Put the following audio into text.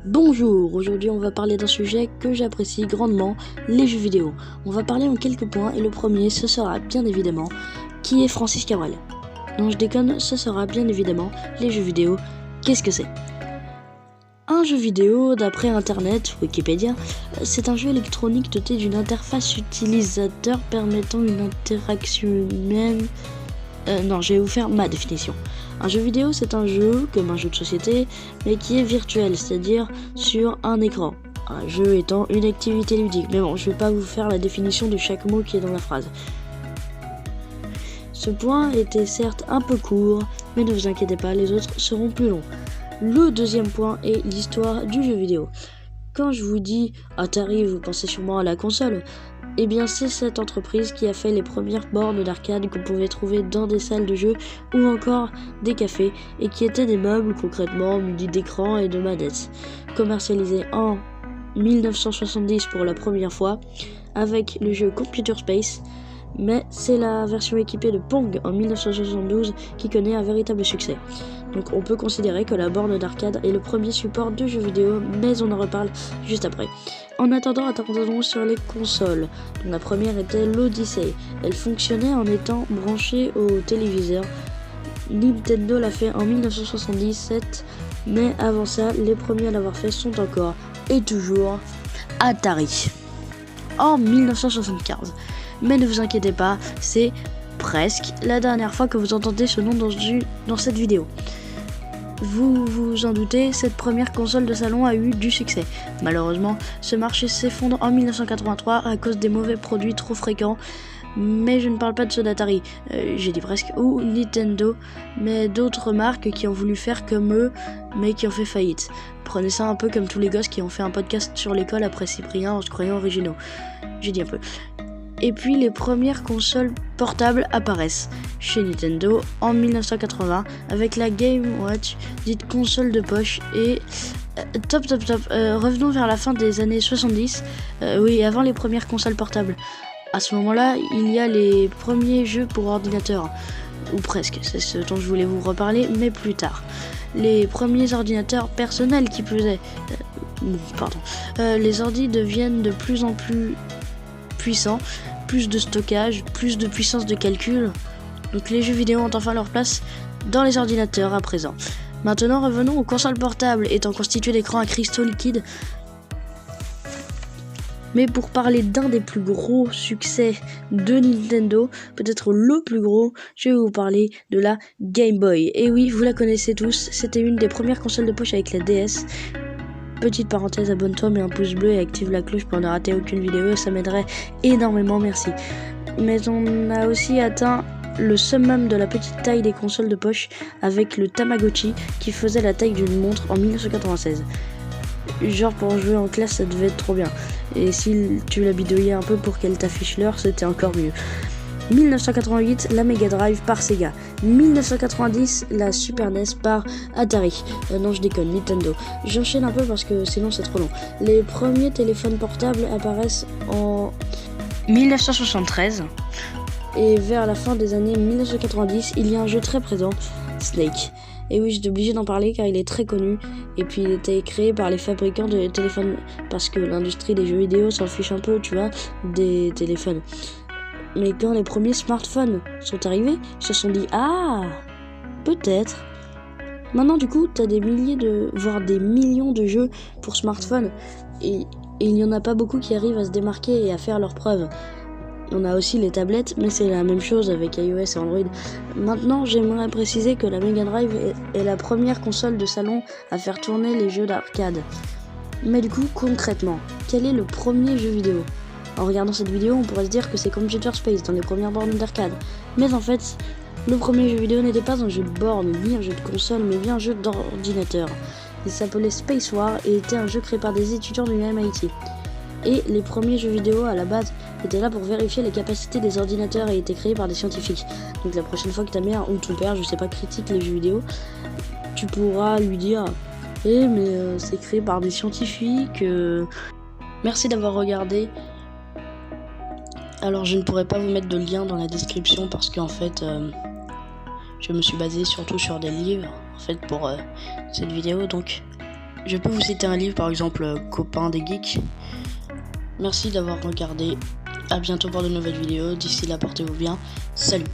Bonjour, aujourd'hui on va parler d'un sujet que j'apprécie grandement, les jeux vidéo. On va parler en quelques points et le premier ce sera bien évidemment qui est Francis Cabrel. Non je déconne, ce sera bien évidemment les jeux vidéo. Qu'est-ce que c'est ? Un jeu vidéo, d'après internet, Wikipédia, c'est un jeu électronique doté d'une interface utilisateur permettant une interaction humaine. Je vais vous faire ma définition. Un jeu vidéo, c'est un jeu, comme un jeu de société, mais qui est virtuel, c'est-à-dire sur un écran. Un jeu étant une activité ludique. Mais bon, je vais pas vous faire la définition de chaque mot qui est dans la phrase. Ce point était certes un peu court, mais ne vous inquiétez pas, les autres seront plus longs. Le deuxième point est l'histoire du jeu vidéo. Quand je vous dis Atari, vous pensez sûrement à la console. Eh bien, c'est cette entreprise qui a fait les premières bornes d'arcade qu'on pouvait trouver dans des salles de jeu ou encore des cafés et qui étaient des meubles concrètement munis d'écrans et de manettes. Commercialisés en 1970 pour la première fois avec le jeu Computer Space, mais c'est la version équipée de Pong en 1972 qui connaît un véritable succès. Donc on peut considérer que la borne d'arcade est le premier support de jeux vidéo, mais on en reparle juste après. En attendant, attendons sur les consoles. Donc la première était l'Odyssey. Elle fonctionnait en étant branchée au téléviseur. Nintendo l'a fait en 1977, mais avant ça, les premiers à l'avoir fait sont encore et toujours Atari en 1975. Mais ne vous inquiétez pas, c'est presque la dernière fois que vous entendez ce nom dans cette vidéo. Vous vous en doutez, cette première console de salon a eu du succès. Malheureusement, ce marché s'effondre en 1983 à cause des mauvais produits trop fréquents. Mais je ne parle pas de ceux d'Atari, j'ai dit presque, ou Nintendo, mais d'autres marques qui ont voulu faire comme eux, mais qui ont fait faillite. Prenez ça un peu comme tous les gosses qui ont fait un podcast sur l'école après Cyprien en se croyant originaux. J'ai dit un peu. Et puis les premières consoles portables apparaissent chez Nintendo en 1980 avec la Game Watch, dite console de poche et top. Revenons vers la fin des années 70, avant les premières consoles portables. À ce moment-là, il y a les premiers jeux pour ordinateur, ou presque, c'est ce dont je voulais vous reparler, mais plus tard. Les premiers ordinateurs personnels qui pesaient. Les ordis deviennent de plus en plus puissants, plus de stockage, plus de puissance de calcul. Donc les jeux vidéo ont enfin leur place dans les ordinateurs à présent. Maintenant revenons aux consoles portables étant constituées d'écrans à cristaux liquides. Mais pour parler d'un des plus gros succès de Nintendo, peut-être le plus gros, je vais vous parler de la Game Boy. Et oui, vous la connaissez tous, c'était une des premières consoles de poche avec la DS. Petite parenthèse, abonne-toi, mets un pouce bleu et active la cloche pour ne rater aucune vidéo, ça m'aiderait énormément, merci. Mais on a aussi atteint le summum de la petite taille des consoles de poche avec le Tamagotchi qui faisait la taille d'une montre en 1996. Genre pour jouer en classe ça devait être trop bien. Et si tu la bidouillais un peu pour qu'elle t'affiche l'heure, c'était encore mieux. 1988, la Mega Drive par Sega. 1990, la Super NES par Atari. Non, je déconne, Nintendo. J'enchaîne un peu parce que sinon c'est trop long. Les premiers téléphones portables apparaissent en 1973. Et vers la fin des années 1990, il y a un jeu très présent, Snake. Et oui, j'étais obligée d'en parler car il est très connu. Et puis il était créé par les fabricants de téléphones. Parce que l'industrie des jeux vidéo s'en fiche un peu, tu vois, des téléphones. Mais quand les premiers smartphones sont arrivés, ils se sont dit « Ah, peut-être ». Maintenant, du coup, t'as des milliers voire des millions de jeux pour smartphones. Et il n'y en a pas beaucoup qui arrivent à se démarquer et à faire leurs preuves. On a aussi les tablettes, mais c'est la même chose avec iOS et Android. Maintenant, j'aimerais préciser que la Mega Drive est la première console de salon à faire tourner les jeux d'arcade. Mais du coup, concrètement, quel est le premier jeu vidéo ? En regardant cette vidéo, on pourrait se dire que c'est Computer Space dans les premières bornes d'arcade. Mais en fait, le premier jeu vidéo n'était pas un jeu de borne, ni un jeu de console, mais bien un jeu d'ordinateur. Il s'appelait Space War et était un jeu créé par des étudiants du MIT. Et les premiers jeux vidéo à la base étaient là pour vérifier les capacités des ordinateurs et étaient créés par des scientifiques. Donc la prochaine fois que ta mère ou ton père, je sais pas, critique les jeux vidéo, tu pourras lui dire « mais c'est créé par des scientifiques. Merci d'avoir regardé. Alors je ne pourrais pas vous mettre de lien dans la description parce qu'en fait je me suis basé surtout sur des livres en fait pour cette vidéo, donc Je peux vous citer un livre, par exemple Copain des geeks. Merci d'avoir regardé. À bientôt pour de nouvelles vidéos. D'ici là, portez-vous bien. Salut!